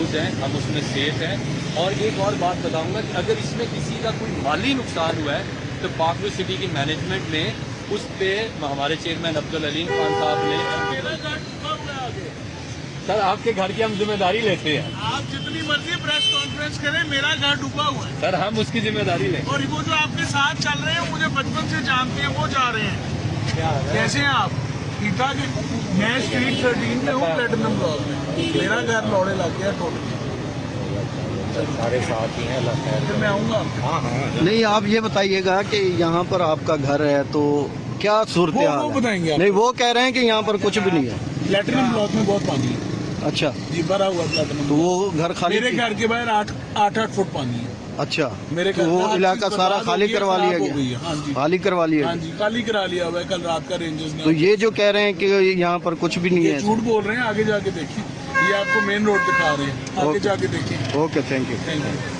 महफूज हैं, हम उसमें सेफ हैं। और एक और बात बताऊंगा कि अगर इसमें किसी का कोई माली नुकसान हुआ है तो पाकपुर सिटी की मैनेजमेंट ने उस पर हमारे चेयरमैन अब्दुल अलीम खान साहब ने, सर आपके घर की हम जिम्मेदारी लेते हैं। आप जितनी मर्जी प्रेस कॉन्फ्रेंस करें, मेरा घर डूबा हुआ है सर, हम उसकी जिम्मेदारी लें। और वो जो आपके साथ चल रहे हैं, मुझे बचपन से जानते हैं, वो जा रहे हैं। कैसे हैं आप? ठीक ठाक है। मैं स्ट्रीट 13 में हूँ, प्लेटिनम ब्लॉक में। मेरा घर लौड़े लग गया टोटल। सारे साथ ही हैं, फिर मैं आऊँगा। हाँ हाँ। नहीं, आप ये बताइएगा कि यहाँ पर आपका घर है तो क्या सूरत हाल वो है? बताएंगे आप। नहीं, वो कह रहे हैं कि यहाँ पर कुछ भी नहीं है। प्लेटिनम ब्लॉक में बहुत पानी है अच्छा, जी, भरा हुआ प्लेटिनम। तो वो घर खाली? मेरे घर के बाहर 8 फुट पानी है। अच्छा, मेरे तो घर वो का इलाका सारा खाली करवा लिया गया? गया? हाँ जी, खाली करवा लिया हाँ गया। जी, खाली करा लिया हुआ है कल रात का रेंजर्स ने। तो ये जो कह रहे हैं कि यहाँ पर कुछ भी नहीं ये है, झूठ बोल रहे हैं। आगे जाके देखिए, ये आपको मेन रोड दिखा रहे हैं, आगे ओके। जाके देखें। Okay, thank you. Thank you.